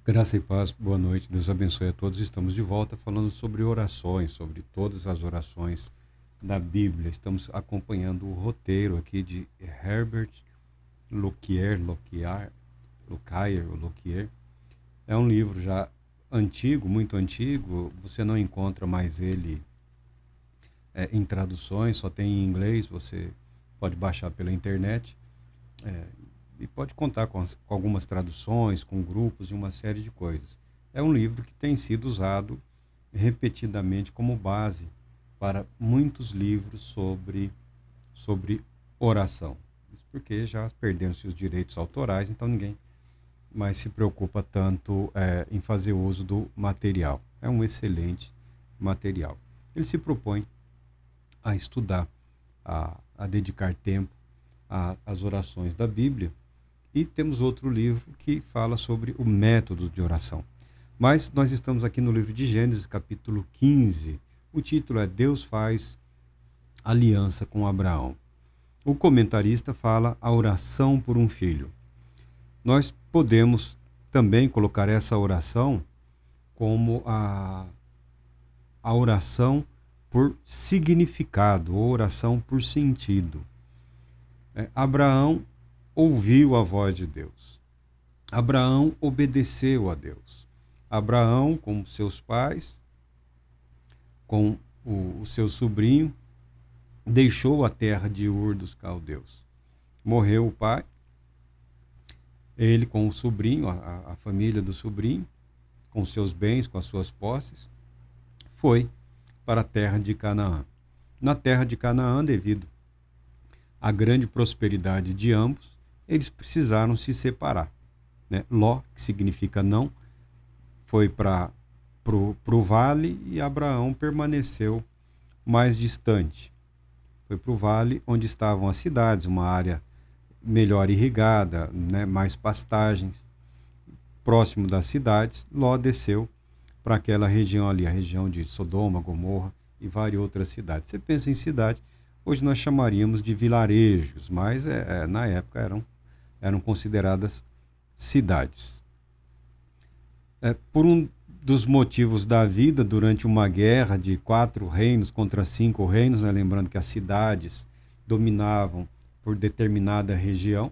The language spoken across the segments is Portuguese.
Graça e paz, boa noite, Deus abençoe a todos. Estamos de volta falando sobre orações, sobre todas as orações da Bíblia. Estamos acompanhando o roteiro aqui de Herbert Lockyer. É um livro já antigo, muito antigo, você não encontra mais ele em traduções, só tem em inglês, você pode baixar pela internet. É, e pode contar com algumas traduções, com grupos e uma série de coisas. É um livro que tem sido usado repetidamente como base para muitos livros sobre oração. Isso porque já perderam-se os direitos autorais, então ninguém mais se preocupa tanto em fazer uso do material. É um excelente material. Ele se propõe a estudar, a dedicar tempo às orações da Bíblia. E temos outro livro que fala sobre o método de oração. Mas nós estamos aqui no livro de Gênesis, capítulo 15. O título é Deus faz aliança com Abraão. O comentarista fala a oração por um filho. Nós podemos também colocar essa oração como a oração por significado, ou oração por sentido. Abraão ouviu a voz de Deus. Abraão obedeceu a Deus. Abraão, com seus pais, com o seu sobrinho, deixou a terra de Ur dos Caldeus. Morreu o pai, ele com o sobrinho, a família do sobrinho, com seus bens, com as suas posses, foi para a terra de Canaã. Na terra de Canaã, devido à grande prosperidade de ambos, eles precisaram se separar. Ló, que significa não, foi para o vale e Abraão permaneceu mais distante. Foi para o vale onde estavam as cidades, uma área melhor irrigada, mais pastagens. Próximo das cidades, Ló desceu para aquela região ali, a região de Sodoma, Gomorra e várias outras cidades. Você pensa em cidade, hoje nós chamaríamos de vilarejos, mas na época eram consideradas cidades. Por um dos motivos da vida, durante uma guerra de 4 reinos contra 5 reinos, lembrando que as cidades dominavam por determinada região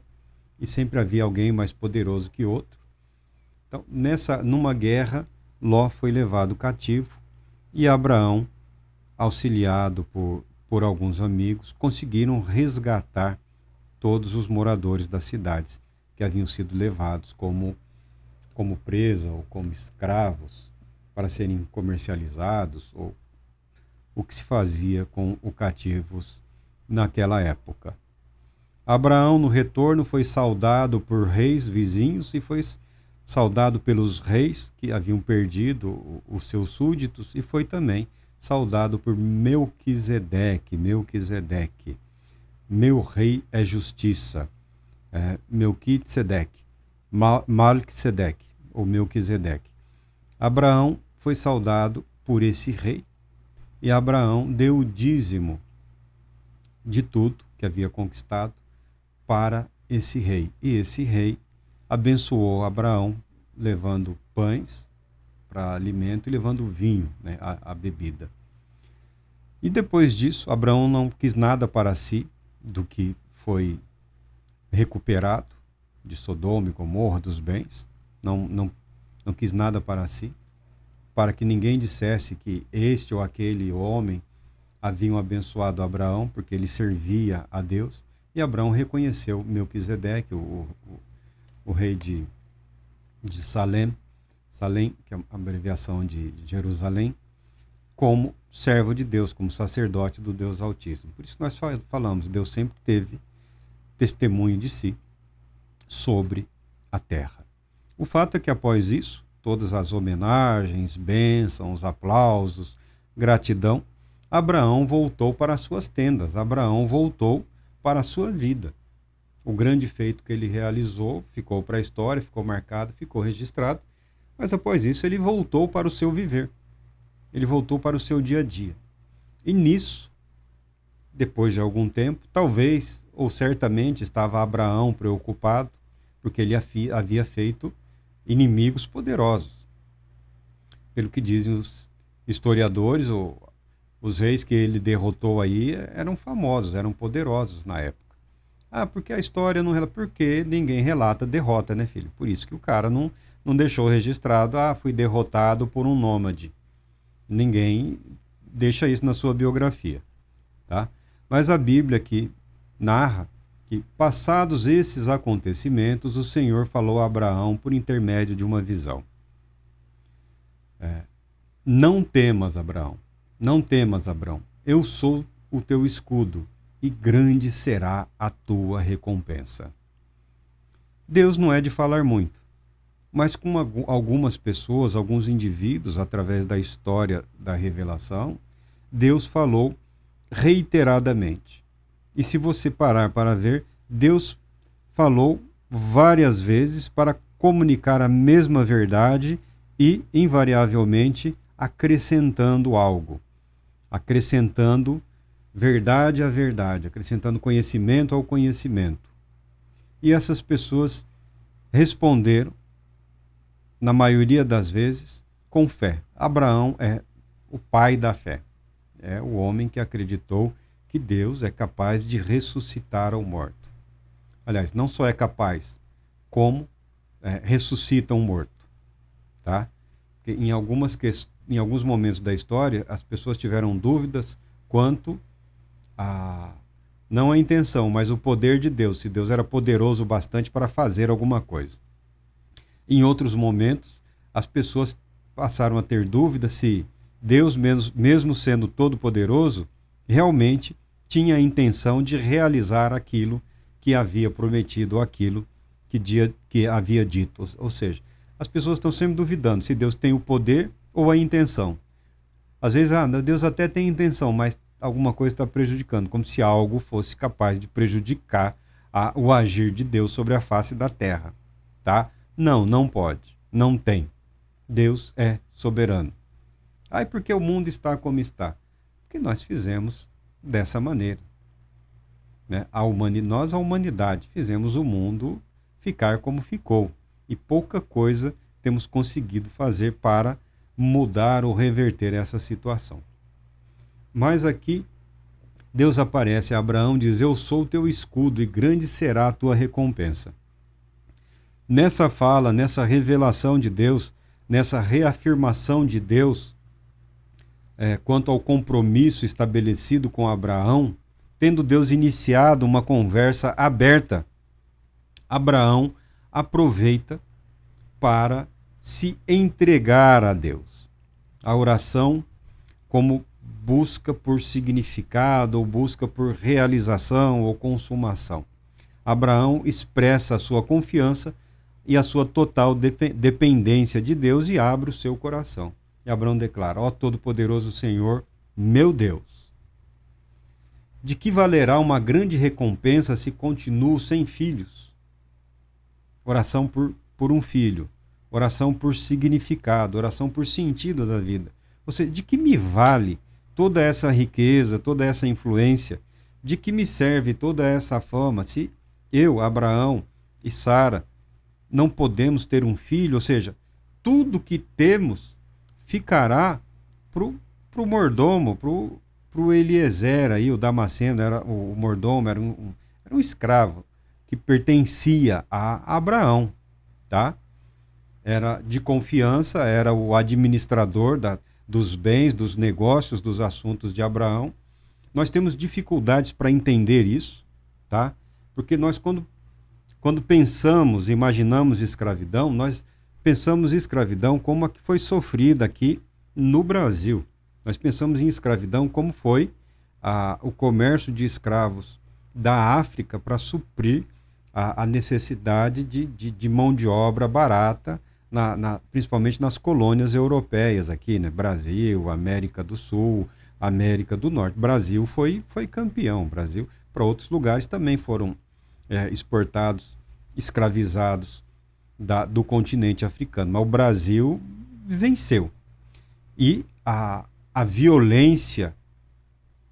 e sempre havia alguém mais poderoso que outro. Então, numa guerra, Ló foi levado cativo e Abraão, auxiliado por alguns amigos, conseguiram resgatar todos os moradores das cidades que haviam sido levados como presa ou como escravos para serem comercializados, ou o que se fazia com os cativos naquela época. Abraão, no retorno, foi saudado por reis vizinhos e foi saudado pelos reis que haviam perdido os seus súditos e foi também saudado por Melquisedeque. Meu rei é justiça. Melquisedeque. Malquisedeque, ou Melquisedeque. Abraão foi saudado por esse rei e Abraão deu o dízimo de tudo que havia conquistado para esse rei. E esse rei abençoou Abraão, levando pães para alimento e levando vinho, a bebida. E depois disso, Abraão não quis nada para si do que foi recuperado de Sodoma e Gomorra, dos bens. Não quis nada para si, para que ninguém dissesse que este ou aquele homem haviam abençoado Abraão, porque ele servia a Deus. E Abraão reconheceu Melquisedeque, o rei de Salém, que é a abreviação de Jerusalém, como servo de Deus, como sacerdote do Deus Altíssimo. Por isso nós falamos, Deus sempre teve testemunho de si sobre a terra. O fato é que após isso, todas as homenagens, bênçãos, aplausos, gratidão, Abraão voltou para as suas tendas, Abraão voltou para a sua vida. O grande feito que ele realizou ficou para a história, ficou marcado, ficou registrado, mas após isso ele voltou para o seu viver. Ele voltou para o seu dia a dia. E nisso, depois de algum tempo, talvez ou certamente estava Abraão preocupado, porque ele havia feito inimigos poderosos. Pelo que dizem os historiadores, os reis que ele derrotou aí eram famosos, eram poderosos na época. Ah, porque a história não relata, porque ninguém relata derrota, né, filho? Por isso que o cara não deixou registrado, fui derrotado por um nômade. Ninguém deixa isso na sua biografia, tá? Mas a Bíblia aqui narra que, passados esses acontecimentos, o Senhor falou a Abraão por intermédio de uma visão. Não temas, Abraão, não temas, Abraão, eu sou o teu escudo, e grande será a tua recompensa. Deus não é de falar muito, mas com algumas pessoas, alguns indivíduos, através da história da revelação, Deus falou reiteradamente. E se você parar para ver, Deus falou várias vezes para comunicar a mesma verdade e, invariavelmente, acrescentando algo, acrescentando verdade à verdade, acrescentando conhecimento ao conhecimento. E essas pessoas responderam, na maioria das vezes, com fé. Abraão é o pai da fé. É o homem que acreditou que Deus é capaz de ressuscitar ao morto. Aliás, não só é capaz, como ressuscita um morto. Tá? Porque em alguns momentos da história, as pessoas tiveram dúvidas quanto não a intenção, mas o poder de Deus, se Deus era poderoso bastante para fazer alguma coisa. Em outros momentos, as pessoas passaram a ter dúvidas se Deus, mesmo sendo todo-poderoso, realmente tinha a intenção de realizar aquilo que havia prometido, aquilo que havia dito. Ou seja, as pessoas estão sempre duvidando se Deus tem o poder ou a intenção. Às vezes, Deus até tem intenção, mas alguma coisa está prejudicando, como se algo fosse capaz de prejudicar o agir de Deus sobre a face da terra. Tá? Não pode. Não tem. Deus é soberano. E por que o mundo está como está? Porque nós fizemos dessa maneira. Né? Nós, a humanidade, fizemos o mundo ficar como ficou. E pouca coisa temos conseguido fazer para mudar ou reverter essa situação. Mas aqui, Deus aparece a Abraão e diz: eu sou o teu escudo e grande será a tua recompensa. Nessa fala, nessa revelação de Deus, nessa reafirmação de Deus, quanto ao compromisso estabelecido com Abraão, tendo Deus iniciado uma conversa aberta, Abraão aproveita para se entregar a Deus. A oração como busca por significado, ou busca por realização ou consumação. Abraão expressa a sua confiança e a sua total dependência de Deus e abre o seu coração. E Abraão declara: ó Todo-Poderoso Senhor, meu Deus, de que valerá uma grande recompensa se continuo sem filhos? Oração por um filho, oração por significado, oração por sentido da vida. Ou seja, de que me vale toda essa riqueza, toda essa influência? De que me serve toda essa fama se eu, Abraão e Sara não podemos ter um filho? Ou seja, tudo que temos ficará pro mordomo, pro Eliezer aí, o Damasceno, o mordomo, era um escravo que pertencia a Abraão, tá? Era de confiança, era o administrador dos bens, dos negócios, dos assuntos de Abraão. Nós temos dificuldades para entender isso, tá? Porque nós, quando pensamos, imaginamos escravidão, nós pensamos em escravidão como a que foi sofrida aqui no Brasil. Nós pensamos em escravidão como foi o comércio de escravos da África para suprir a necessidade de mão de obra barata, principalmente nas colônias europeias aqui, né? Brasil, América do Sul, América do Norte. Brasil foi campeão. Brasil, para outros lugares também foram exportados, escravizados do continente africano. Mas o Brasil venceu. E a violência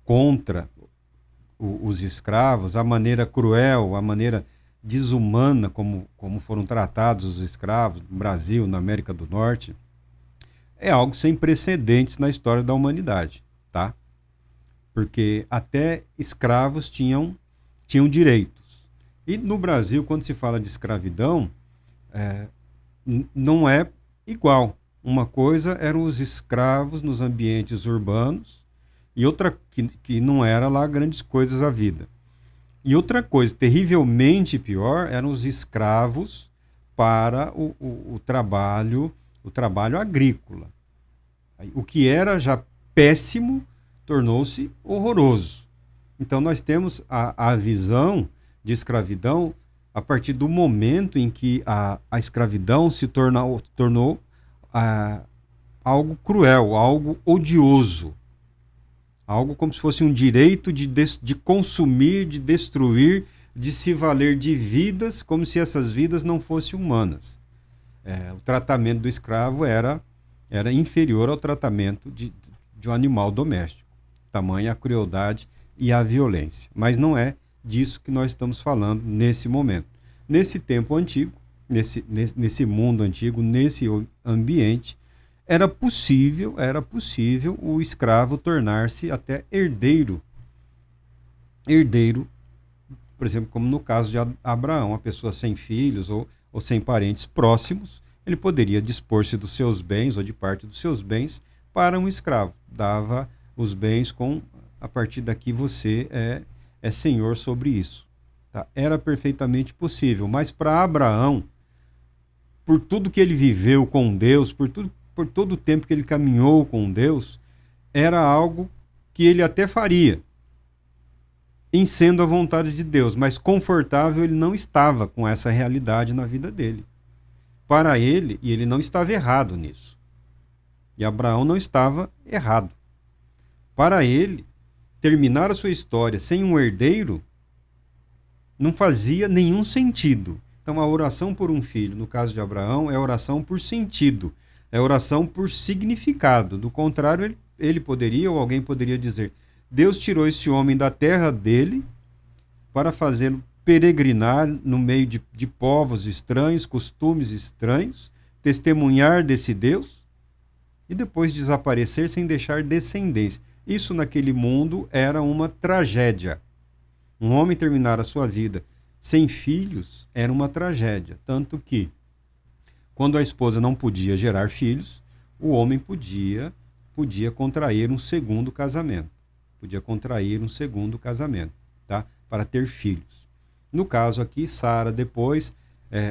contra os escravos, a maneira cruel, a maneira desumana como foram tratados os escravos no Brasil, na América do Norte, é algo sem precedentes na história da humanidade, tá? Porque até escravos tinham direitos. E no Brasil, quando se fala de escravidão, não é igual. Uma coisa eram os escravos nos ambientes urbanos e outra que não era lá grandes coisas a vida. E outra coisa terrivelmente pior eram os escravos para o trabalho agrícola. O que era já péssimo tornou-se horroroso. Então nós temos a visão de escravidão a partir do momento em que a escravidão se tornou algo cruel, algo odioso. Algo como se fosse um direito de consumir, de destruir, de se valer de vidas, como se essas vidas não fossem humanas. O tratamento do escravo era inferior ao tratamento de um animal doméstico. Tamanha a crueldade e a violência. Mas não é disso que nós estamos falando nesse momento. Nesse tempo antigo, nesse mundo antigo, nesse ambiente, era possível o escravo tornar-se até herdeiro. Herdeiro, por exemplo, como no caso de Abraão, uma pessoa sem filhos ou sem parentes próximos, ele poderia dispor-se dos seus bens ou de parte dos seus bens para um escravo. Dava os bens a partir daqui você é senhor sobre isso. Tá? Era perfeitamente possível, mas para Abraão, por tudo que ele viveu com Deus, por todo o tempo que ele caminhou com Deus, era algo que ele até faria, em sendo a vontade de Deus, mas confortável ele não estava com essa realidade na vida dele. Para ele, e ele não estava errado nisso, e Abraão não estava errado. Para ele, terminar a sua história sem um herdeiro não fazia nenhum sentido. Então, a oração por um filho, no caso de Abraão, é oração por sentido, é oração por significado. Do contrário, ele poderia, ou alguém poderia dizer, Deus tirou esse homem da terra dele para fazê-lo peregrinar no meio de povos estranhos, costumes estranhos, testemunhar desse Deus e depois desaparecer sem deixar descendência. Isso naquele mundo era uma tragédia. Um homem terminar a sua vida sem filhos era uma tragédia. Tanto que, quando a esposa não podia gerar filhos, o homem podia contrair um segundo casamento. Tá? Para ter filhos. No caso aqui, Sara, depois,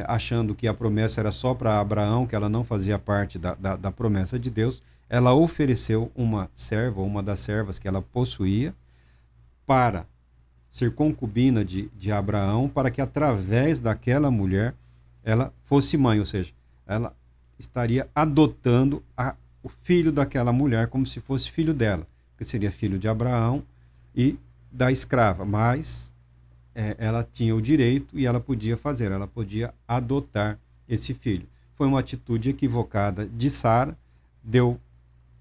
achando que a promessa era só para Abraão, que ela não fazia parte da promessa de Deus, ela ofereceu uma serva, uma das servas que ela possuía, para ser concubina de Abraão, para que através daquela mulher ela fosse mãe, ou seja, ela estaria adotando o filho daquela mulher como se fosse filho dela, que seria filho de Abraão e da escrava, mas ela tinha o direito e ela podia adotar esse filho. Foi uma atitude equivocada de Sara, deu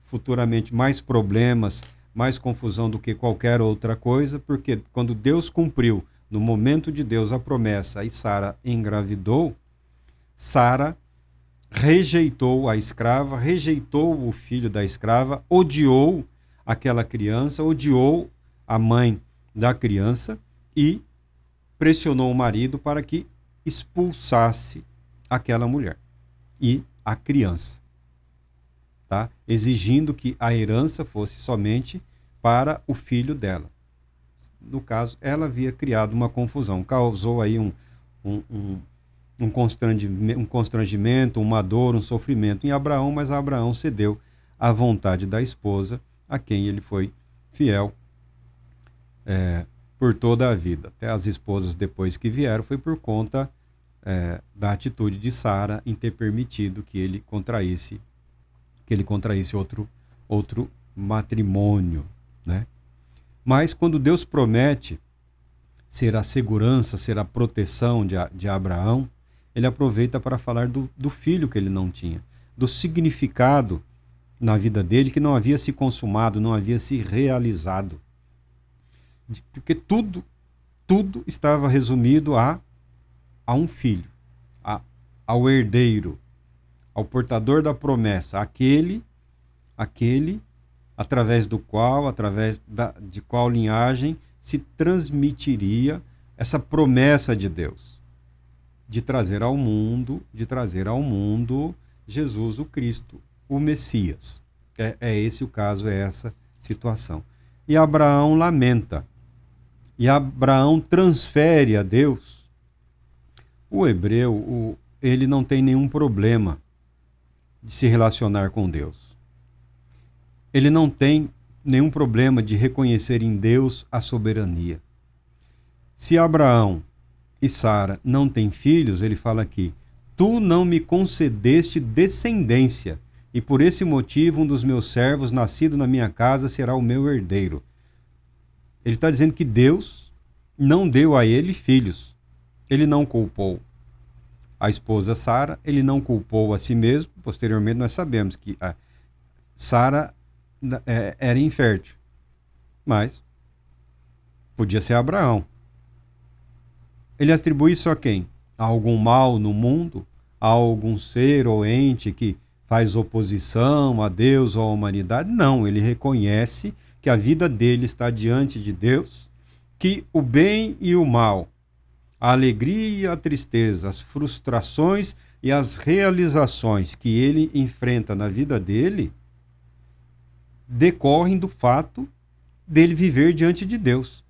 futuramente mais problemas, mais confusão do que qualquer outra coisa, porque quando Deus cumpriu, no momento de Deus, a promessa e Sara engravidou, Sara rejeitou a escrava, rejeitou o filho da escrava, odiou aquela criança, odiou a mãe da criança e pressionou o marido para que expulsasse aquela mulher e a criança, tá? Exigindo que a herança fosse somente para o filho dela. No caso, ela havia criado uma confusão, causou aí um constrangimento, uma dor, um sofrimento em Abraão, mas Abraão cedeu à vontade da esposa, a quem ele foi fiel por toda a vida. Até as esposas depois que vieram foi por conta da atitude de Sara em ter permitido que ele contraísse outro matrimônio, né? Mas quando Deus promete ser a segurança, ser a proteção de Abraão, ele aproveita para falar do filho que ele não tinha, do significado na vida dele que não havia se consumado, não havia se realizado. Porque tudo estava resumido a a um filho, ao herdeiro, ao portador da promessa, aquele através do qual, de qual linhagem se transmitiria essa promessa de Deus, de trazer ao mundo Jesus o Cristo, o Messias. É esse o caso, é essa situação. E Abraão lamenta. E Abraão transfere a Deus. O hebreu, ele não tem nenhum problema de se relacionar com Deus. Ele não tem nenhum problema de reconhecer em Deus a soberania. Se Abraão e Sara não têm filhos, ele fala aqui: tu não me concedeste descendência, e por esse motivo um dos meus servos, nascido na minha casa, será o meu herdeiro. Ele está dizendo que Deus não deu a ele filhos. Ele não culpou a esposa Sara, ele não culpou a si mesmo. Posteriormente nós sabemos que a Sara era infértil, mas podia ser Abraão. Ele atribui isso a quem? A algum mal no mundo? A algum ser ou ente que faz oposição a Deus ou à humanidade? Não, ele reconhece que a vida dele está diante de Deus, que o bem e o mal, a alegria e a tristeza, as frustrações e as realizações que ele enfrenta na vida dele decorrem do fato dele viver diante de Deus.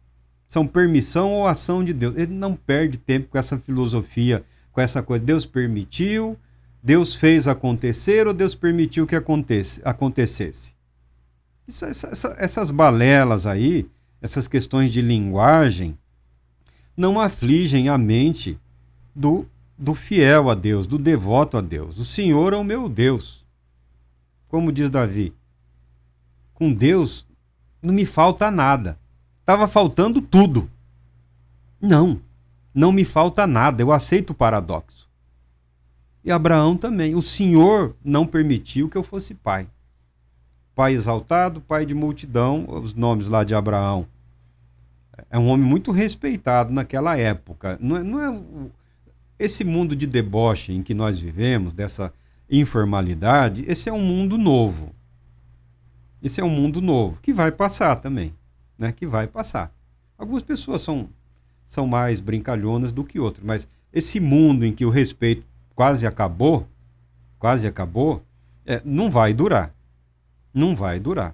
São permissão ou ação de Deus. Ele não perde tempo com essa filosofia, com essa coisa. Deus permitiu, Deus fez acontecer ou Deus permitiu que acontecesse. Essas balelas aí, essas questões de linguagem, não afligem a mente do fiel a Deus, do devoto a Deus. O Senhor é o meu Deus. Como diz Davi, com Deus não me falta nada. Estava faltando tudo. Não me falta nada. Eu aceito o paradoxo. E Abraão também. O Senhor não permitiu que eu fosse pai. Pai exaltado, pai de multidão, os nomes lá de Abraão. É um homem muito respeitado naquela época. Não é esse mundo de deboche em que nós vivemos, dessa informalidade, esse é um mundo novo. Esse é um mundo novo, que vai passar também. Né, que vai passar. Algumas pessoas são mais brincalhonas do que outras, mas esse mundo em que o respeito quase acabou, não vai durar. Não vai durar.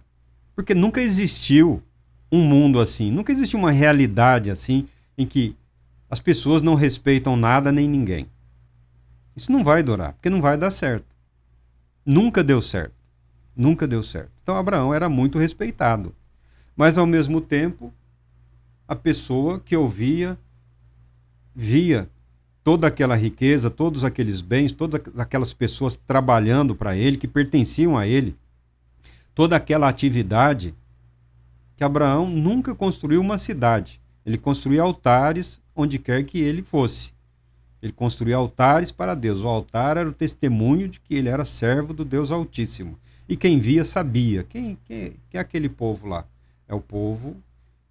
Porque nunca existiu um mundo assim, nunca existiu uma realidade assim em que as pessoas não respeitam nada nem ninguém. Isso não vai durar, porque não vai dar certo. Nunca deu certo. Nunca deu certo. Então Abraão era muito respeitado. Mas, ao mesmo tempo, a pessoa que via toda aquela riqueza, todos aqueles bens, todas aquelas pessoas trabalhando para ele, que pertenciam a ele, toda aquela atividade, que Abraão nunca construiu uma cidade. Ele construía altares onde quer que ele fosse. Ele construía altares para Deus. O altar era o testemunho de que ele era servo do Deus Altíssimo. E quem via sabia. Quem é aquele povo lá? É o povo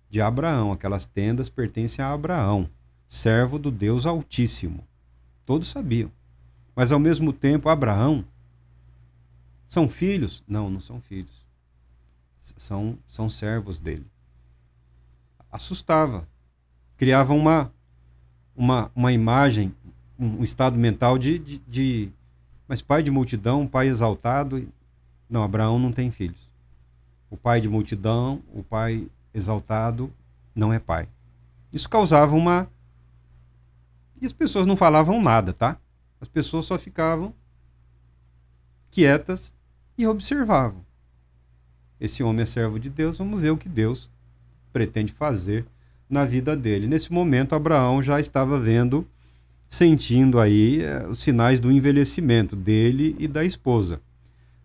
de Abraão. Aquelas tendas pertencem a Abraão, servo do Deus Altíssimo. Todos sabiam. Mas, ao mesmo tempo, Abraão, são filhos? Não são filhos. São servos dele. Assustava. Criava uma imagem, um estado mental mas pai de multidão, pai exaltado. Não, Abraão não tem filhos. O pai de multidão, o pai exaltado, não é pai. Isso causava E as pessoas não falavam nada, tá? As pessoas só ficavam quietas e observavam. Esse homem é servo de Deus, vamos ver o que Deus pretende fazer na vida dele. Nesse momento, Abraão já estava sentindo aí os sinais do envelhecimento dele e da esposa.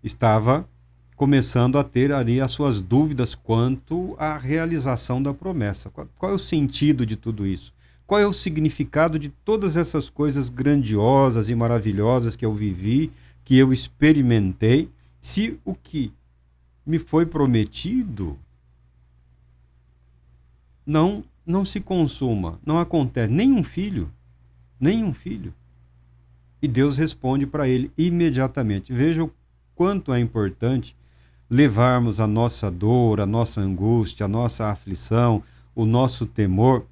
Estava começando a ter ali as suas dúvidas quanto à realização da promessa. Qual é o sentido de tudo isso? Qual é o significado de todas essas coisas grandiosas e maravilhosas que eu vivi, que eu experimentei, se o que me foi prometido não se consuma, não acontece? Nem um filho nenhum filho. E Deus responde para ele imediatamente. Veja o quanto é importante levarmos a nossa dor, a nossa angústia, a nossa aflição, o nosso temor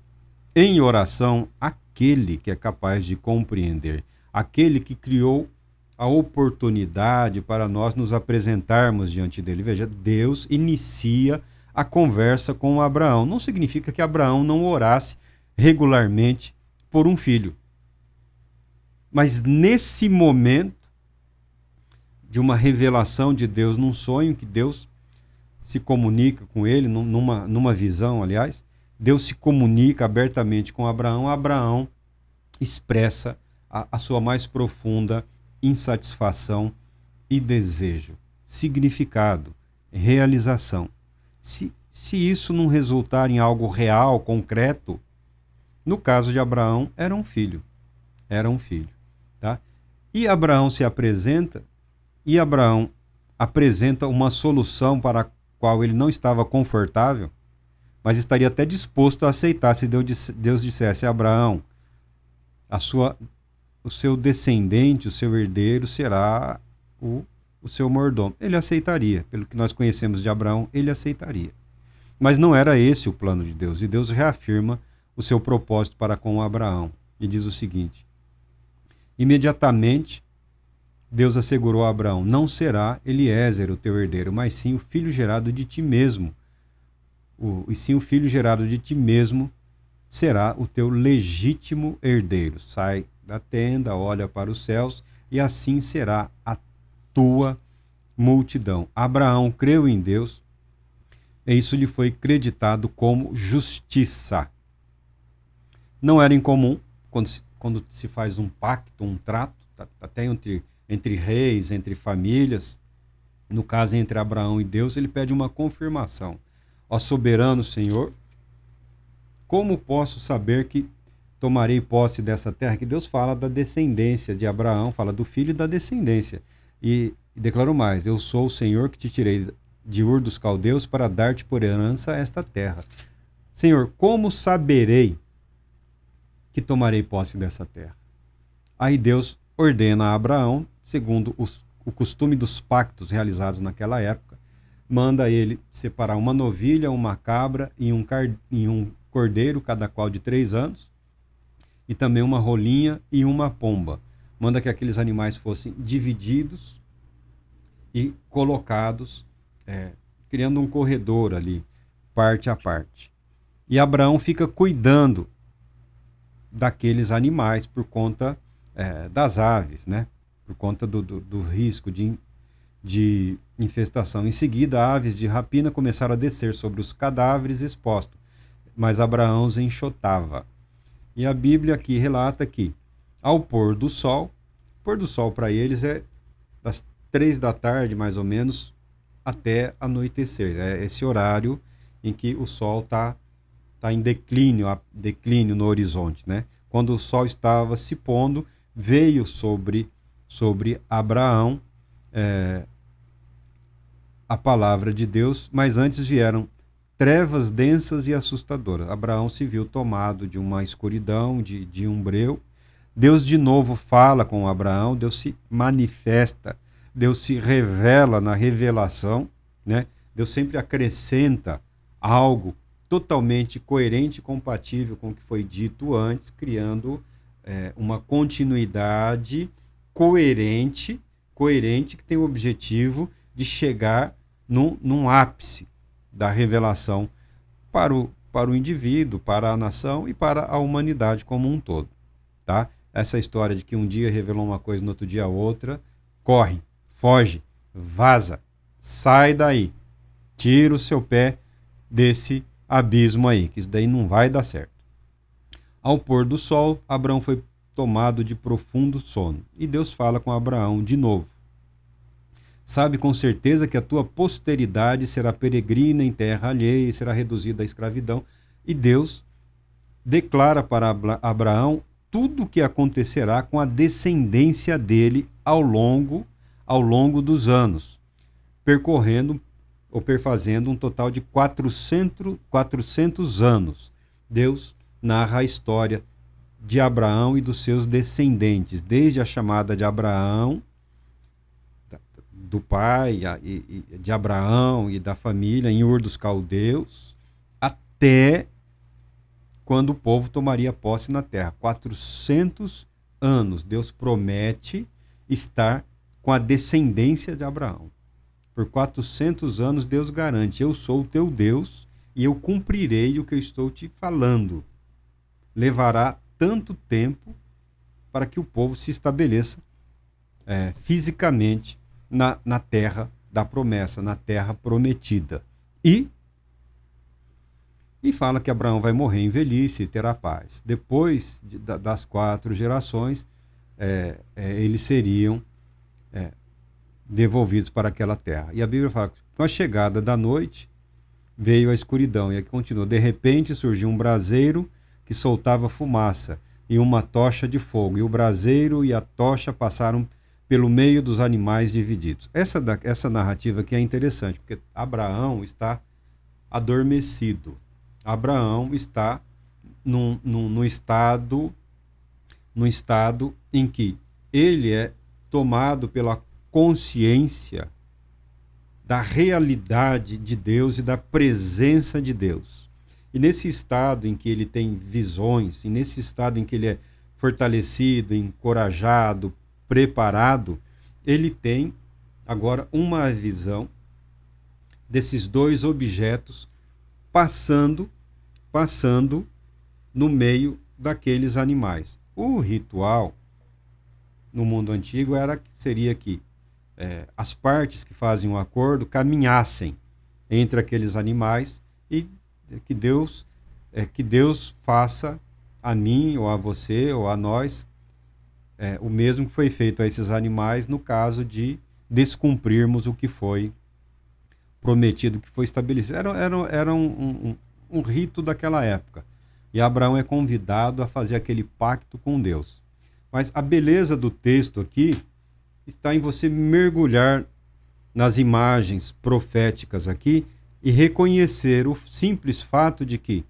em oração àquele que é capaz de compreender, aquele que criou a oportunidade para nós nos apresentarmos diante dele. Veja, Deus inicia a conversa com Abraão. Não significa que Abraão não orasse regularmente por um filho. Mas nesse momento de uma revelação de Deus, num sonho que Deus se comunica com ele, numa visão, aliás, Deus se comunica abertamente com Abraão. Abraão expressa a sua mais profunda insatisfação e desejo, significado, realização. Se isso não resultar em algo real, concreto, no caso de Abraão, era um filho. Era um filho. Tá? E Abraão se apresenta, e Abraão apresenta uma solução para a qual ele não estava confortável, mas estaria até disposto a aceitar se Deus dissesse a Abraão, o seu descendente, o seu herdeiro será o seu mordomo. Ele aceitaria. Pelo que nós conhecemos de Abraão, ele aceitaria. Mas não era esse o plano de Deus. E Deus reafirma o seu propósito para com Abraão. E diz o seguinte: imediatamente, Deus assegurou a Abraão: não será Eliezer o teu herdeiro, mas sim o filho gerado de ti mesmo. E sim o filho gerado de ti mesmo será o teu legítimo herdeiro. Sai da tenda, olha para os céus, e assim será a tua multidão. Abraão creu em Deus, e isso lhe foi creditado como justiça. Não era incomum, quando se faz um pacto, um trato, até entre reis, entre famílias, no caso entre Abraão e Deus, ele pede uma confirmação. Ó soberano Senhor, como posso saber que tomarei posse dessa terra? Que Deus fala da descendência de Abraão, fala do filho e da descendência. E declarou mais: eu sou o Senhor que te tirei de Ur dos Caldeus para dar-te por herança esta terra. Senhor, como saberei que tomarei posse dessa terra? Aí Deus ordena a Abraão, segundo o costume dos pactos realizados naquela época, manda ele separar uma novilha, uma cabra e um cordeiro, cada qual de 3 anos, e também uma rolinha e uma pomba. Manda que aqueles animais fossem divididos e colocados, criando um corredor ali, parte a parte. E Abraão fica cuidando daqueles animais por conta das aves, né? Por conta do risco de infestação. Em seguida, aves de rapina começaram a descer sobre os cadáveres expostos, mas Abraão os enxotava. E a Bíblia aqui relata que, ao pôr do sol para eles é das 3 da tarde, mais ou menos, até anoitecer. É esse horário em que o sol está em declínio no horizonte, né? Quando o sol estava se pondo, veio sobre Abraão a palavra de Deus, mas antes vieram trevas densas e assustadoras. Abraão se viu tomado de uma escuridão, de um breu. Deus de novo fala com Abraão, Deus se manifesta, Deus se revela na revelação, né? Deus sempre acrescenta algo totalmente coerente e compatível com o que foi dito antes, criando uma continuidade coerente que tem o objetivo de chegar num ápice da revelação para o indivíduo, para a nação e para a humanidade como um todo. Tá? Essa história de que um dia revelou uma coisa, no outro dia outra, corre, foge, vaza, sai daí, tira o seu pé desse abismo aí, que isso daí não vai dar certo. Ao pôr do sol, Abraão foi tomado de profundo sono. E Deus fala com Abraão de novo. Sabe com certeza que a tua posteridade será peregrina em terra alheia e será reduzida à escravidão. E Deus declara para Abraão tudo o que acontecerá com a descendência dele ao longo dos anos, percorrendo ou perfazendo um total de 400 anos. Deus narra a história de Abraão e dos seus descendentes, desde a chamada de Abraão, do pai, de Abraão e da família em Ur dos Caldeus, até quando o povo tomaria posse na terra. 400 anos. Deus promete estar com a descendência de Abraão. Por 400 anos, Deus garante: eu sou o teu Deus e eu cumprirei o que eu estou te falando. Levará tanto tempo para que o povo se estabeleça fisicamente na terra da promessa, na terra prometida. E fala que Abraão vai morrer em velhice e terá paz. Depois das 4 gerações, eles seriam devolvidos para aquela terra. E a Bíblia fala que com a chegada da noite veio a escuridão. E aqui continua: de repente surgiu um braseiro que soltava fumaça e uma tocha de fogo. E o braseiro e a tocha passaram pelo meio dos animais divididos. Essa narrativa aqui é interessante, porque Abraão está adormecido. Abraão está num estado em que ele é tomado pela consciência da realidade de Deus e da presença de Deus. E nesse estado em que ele tem visões, e nesse estado em que ele é fortalecido, encorajado, preparado, ele tem agora uma visão desses 2 objetos passando no meio daqueles animais. O ritual no mundo antigo seria que as partes que fazem um acordo caminhassem entre aqueles animais e que Deus faça a mim ou a você ou a nós o mesmo que foi feito a esses animais no caso de descumprirmos o que foi prometido, que foi estabelecido. Era um rito daquela época. E Abraão é convidado a fazer aquele pacto com Deus. Mas a beleza do texto aqui está em você mergulhar nas imagens proféticas aqui e reconhecer o simples fato de que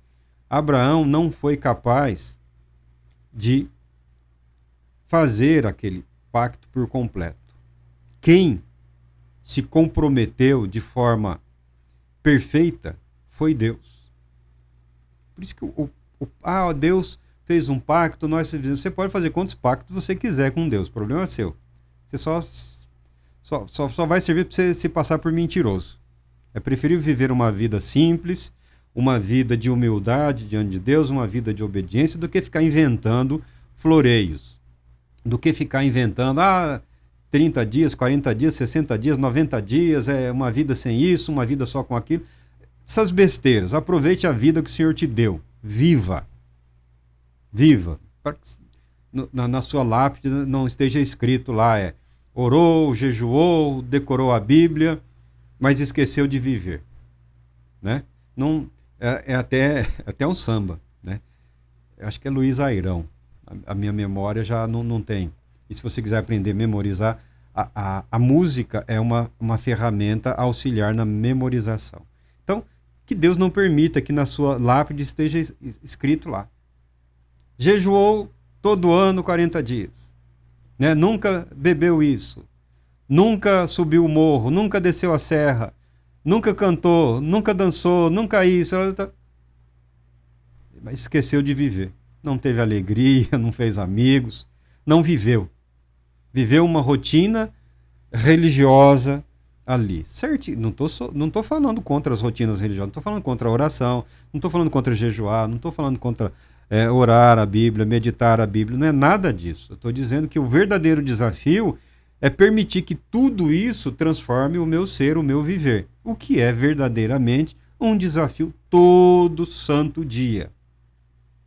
Abraão não foi capaz de fazer aquele pacto por completo. Quem se comprometeu de forma perfeita foi Deus. Por isso que Deus fez um pacto, você pode fazer quantos pactos você quiser com Deus, o problema é seu. Você só vai servir para você se passar por mentiroso. É preferível viver uma vida simples, uma vida de humildade diante de Deus, uma vida de obediência, do que ficar inventando floreios, do que ficar inventando 30 dias, 40 dias, 60 dias, 90 dias, uma vida sem isso, uma vida só com aquilo. Essas besteiras. Aproveite a vida que o Senhor te deu. Viva. Viva. Na sua lápide não esteja escrito lá, orou, jejuou, decorou a Bíblia, mas esqueceu de viver. Né? Não, até um samba. Né? Eu acho que é Luiz Airão. A minha memória já não tem. E se você quiser aprender a memorizar, a música é uma ferramenta auxiliar na memorização. Então, que Deus não permita que na sua lápide esteja escrito lá: jejuou todo ano 40 dias. Né? Nunca bebeu isso. Nunca subiu o morro. Nunca desceu a serra. Nunca cantou. Nunca dançou. Nunca isso. Mas esqueceu de viver. Não teve alegria, não fez amigos, não viveu. Viveu uma rotina religiosa ali. Certo? Não estou falando contra as rotinas religiosas, não estou falando contra a oração, não estou falando contra jejuar, não estou falando contra orar a Bíblia, meditar a Bíblia, não é nada disso. Eu estou dizendo que o verdadeiro desafio é permitir que tudo isso transforme o meu ser, o meu viver. O que é verdadeiramente um desafio todo santo dia.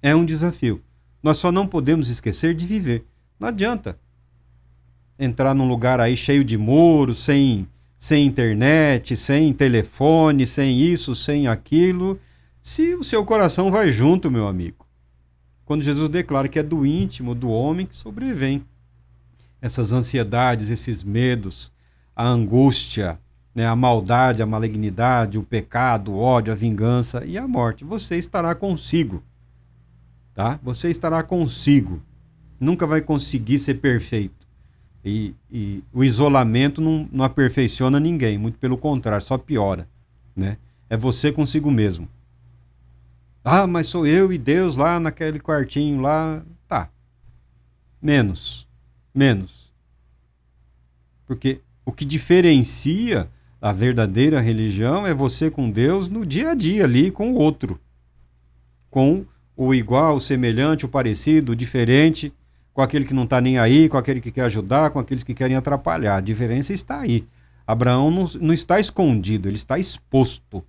É um desafio. Nós só não podemos esquecer de viver. Não adianta entrar num lugar aí cheio de muros, sem internet, sem telefone, sem isso, sem aquilo, se o seu coração vai junto, meu amigo. Quando Jesus declara que é do íntimo do homem que sobrevém essas ansiedades, esses medos, a angústia, né, a maldade, a malignidade, o pecado, o ódio, a vingança e a morte. Você estará consigo. tá? Você estará consigo. Nunca vai conseguir ser perfeito. E o isolamento não aperfeiçoa ninguém, muito pelo contrário, só piora, né? É você consigo mesmo. Ah, mas sou eu e Deus lá naquele quartinho lá. Tá. Menos. Porque o que diferencia a verdadeira religião é você com Deus no dia a dia ali com o outro. Com o igual, o semelhante, o parecido, o diferente, com aquele que não está nem aí, com aquele que quer ajudar, com aqueles que querem atrapalhar. A diferença está aí. Abraão não está escondido, ele está exposto.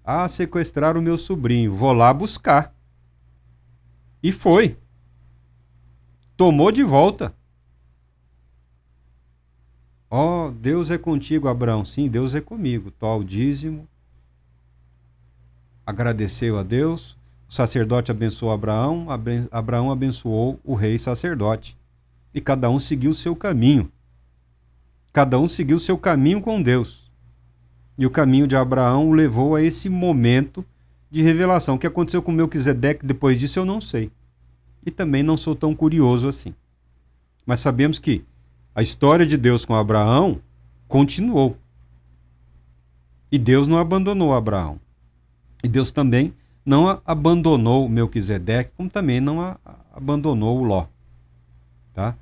Ah, sequestrar o meu sobrinho, vou lá buscar. E foi. Tomou de volta. Ó, Deus é contigo, Abraão. Sim, Deus é comigo. Tó o dízimo. Agradeceu a Deus. O sacerdote abençoou Abraão. Abraão abençoou o rei sacerdote. E cada um seguiu o seu caminho. Cada um seguiu o seu caminho com Deus. E o caminho de Abraão o levou a esse momento de revelação. O que aconteceu com Melquisedeque depois disso eu não sei. E também não sou tão curioso assim. Mas sabemos que a história de Deus com Abraão continuou. E Deus não abandonou Abraão. E Deus também não abandonou Melquisedeque, como também não abandonou o Ló. Tá?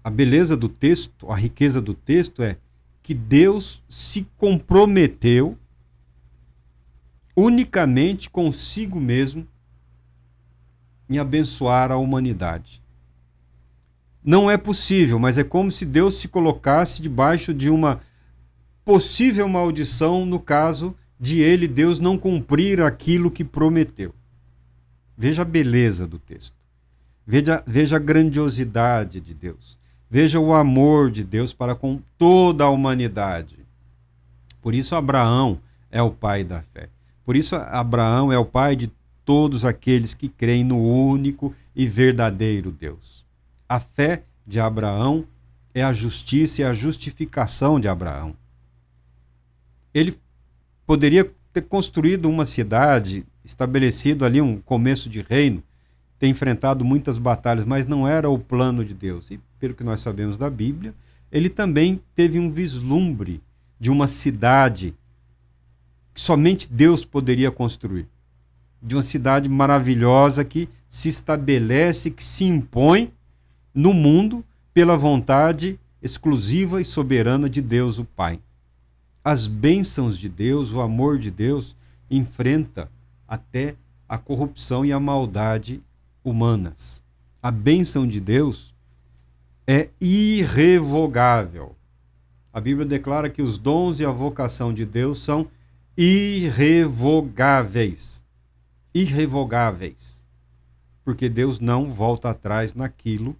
A beleza do texto, a riqueza do texto é que Deus se comprometeu unicamente consigo mesmo em abençoar a humanidade. Não é possível, mas é como se Deus se colocasse debaixo de uma possível maldição no caso de ele, Deus, não cumprir aquilo que prometeu. Veja a beleza do texto. Veja a grandiosidade de Deus. Veja o amor de Deus para com toda a humanidade. Por isso Abraão é o pai da fé. Por isso Abraão é o pai de todos aqueles que creem no único e verdadeiro Deus. A fé de Abraão é a justiça e a justificação de Abraão. Ele poderia ter construído uma cidade, estabelecido ali um começo de reino, ter enfrentado muitas batalhas, mas não era o plano de Deus. E pelo que nós sabemos da Bíblia, ele também teve um vislumbre de uma cidade que somente Deus poderia construir. De uma cidade maravilhosa que se estabelece, que se impõe no mundo pela vontade exclusiva e soberana de Deus o Pai. As bênçãos de Deus, o amor de Deus, enfrenta até a corrupção e a maldade humanas. A bênção de Deus é irrevogável. A Bíblia declara que os dons e a vocação de Deus são irrevogáveis. Irrevogáveis. Porque Deus não volta atrás naquilo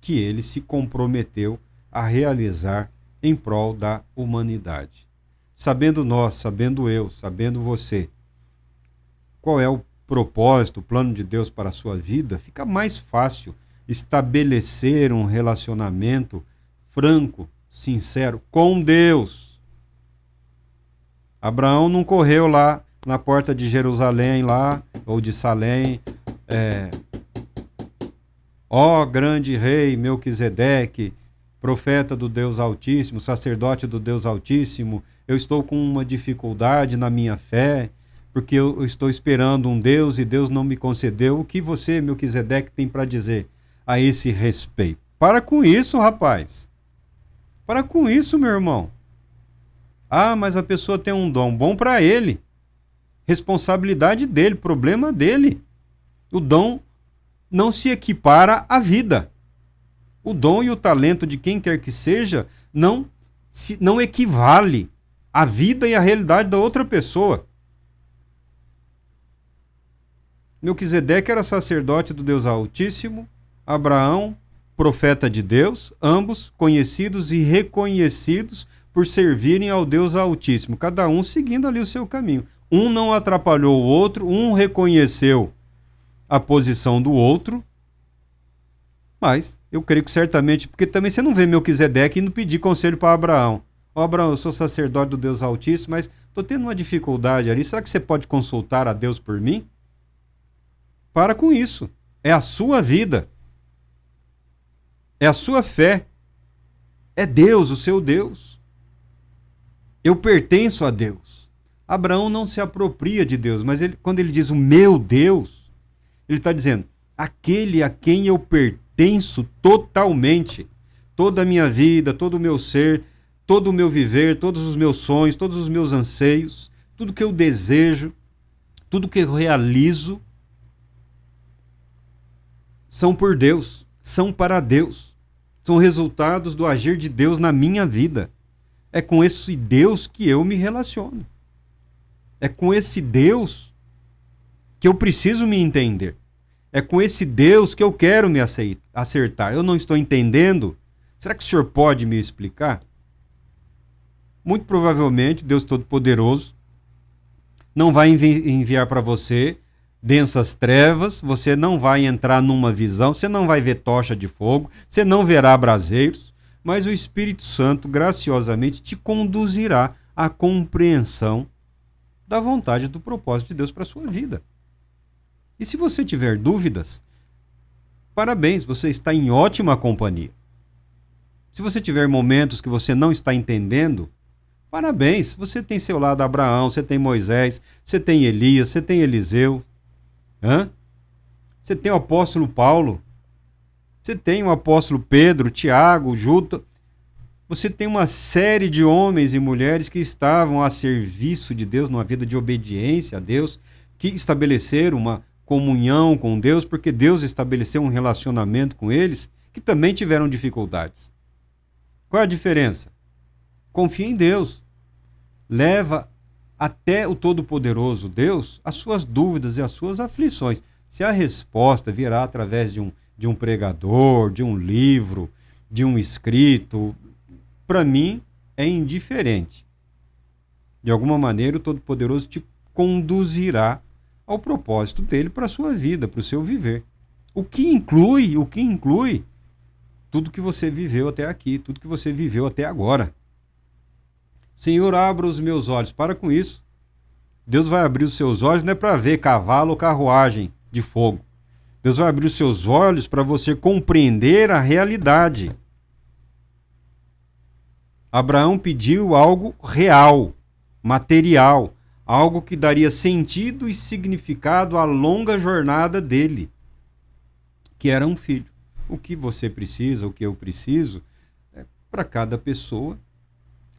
que ele se comprometeu a realizar em prol da humanidade. Sabendo nós, sabendo eu, sabendo você, qual é o propósito, o plano de Deus para a sua vida, fica mais fácil estabelecer um relacionamento franco, sincero com Deus. Abraão não correu lá na porta de Jerusalém, lá, ou de Salém, ó grande rei Melquisedeque, profeta do Deus Altíssimo, sacerdote do Deus Altíssimo, eu estou com uma dificuldade na minha fé, porque eu estou esperando um Deus e Deus não me concedeu. O que você, Melquisedeque, tem para dizer a esse respeito? Para com isso, rapaz. Para com isso, meu irmão. Ah, mas a pessoa tem um dom bom para ele. Responsabilidade dele, problema dele. O dom não se equipara à vida. O dom e o talento de quem quer que seja não equivale à vida e à realidade da outra pessoa. Melquisedeque era sacerdote do Deus Altíssimo, Abraão, profeta de Deus, ambos conhecidos e reconhecidos por servirem ao Deus Altíssimo, cada um seguindo ali o seu caminho. Um não atrapalhou o outro, um reconheceu a posição do outro, mas eu creio que certamente, porque também você não vê Melquisedeque indo pedir conselho para Abraão. Ó, Abraão, eu sou sacerdote do Deus Altíssimo, mas estou tendo uma dificuldade ali, será que você pode consultar a Deus por mim? Para com isso. É a sua vida. É a sua fé. É Deus, o seu Deus. Eu pertenço a Deus. Abraão não se apropria de Deus, mas quando ele diz o meu Deus, ele está dizendo, aquele a quem eu pertenço totalmente. Toda a minha vida, todo o meu ser, todo o meu viver, todos os meus sonhos, todos os meus anseios, tudo que eu desejo, tudo que eu realizo, são por Deus, são para Deus. São resultados do agir de Deus na minha vida. É com esse Deus que eu me relaciono. É com esse Deus que eu preciso me entender. É com esse Deus que eu quero me acertar. Eu não estou entendendo. Será que o senhor pode me explicar? Muito provavelmente, Deus Todo-Poderoso não vai enviar para você densas trevas, você não vai entrar numa visão, você não vai ver tocha de fogo, você não verá braseiros, mas o Espírito Santo graciosamente te conduzirá à compreensão da vontade do propósito de Deus para a sua vida. E se você tiver dúvidas, parabéns, você está em ótima companhia. Se você tiver momentos que você não está entendendo, parabéns, você tem seu lado Abraão, você tem Moisés, você tem Elias, você tem Eliseu, você tem o apóstolo Paulo, você tem o apóstolo Pedro, Tiago, Judas, você tem uma série de homens e mulheres que estavam a serviço de Deus, numa vida de obediência a Deus, que estabeleceram uma comunhão com Deus, porque Deus estabeleceu um relacionamento com eles, que também tiveram dificuldades. Qual é a diferença? Confia em Deus. Leva até o Todo-Poderoso Deus as suas dúvidas e as suas aflições. Se a resposta virá através de um pregador, de um livro, de um escrito, para mim é indiferente. De alguma maneira, o Todo-Poderoso te conduzirá ao propósito dele para a sua vida, para o seu viver. O que inclui tudo que você viveu até aqui, tudo que você viveu até agora. Senhor, abra os meus olhos. Para com isso. Deus vai abrir os seus olhos não é para ver cavalo ou carruagem de fogo. Deus vai abrir os seus olhos para você compreender a realidade. Abraão pediu algo real, material, algo que daria sentido e significado à longa jornada dele, que era um filho. O que você precisa, o que eu preciso, para cada pessoa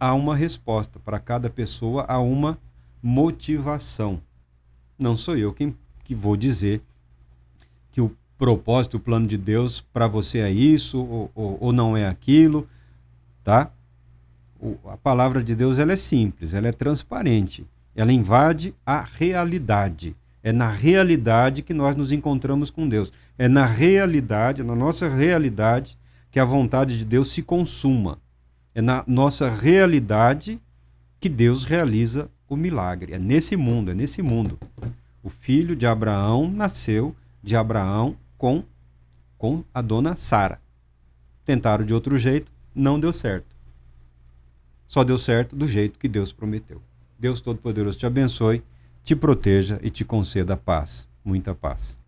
há uma resposta, para cada pessoa há uma motivação. Não sou eu que vou dizer que o propósito, o plano de Deus para você é isso ou não é aquilo, tá? A palavra de Deus ela é simples, ela é transparente, ela invade a realidade. É na realidade que nós nos encontramos com Deus. É na realidade, na nossa realidade, que a vontade de Deus se consuma. É na nossa realidade que Deus realiza o milagre. É nesse mundo. O filho de Abraão nasceu de Abraão com a dona Sara. Tentaram de outro jeito, não deu certo. Só deu certo do jeito que Deus prometeu. Deus Todo-Poderoso te abençoe, te proteja e te conceda paz, muita paz.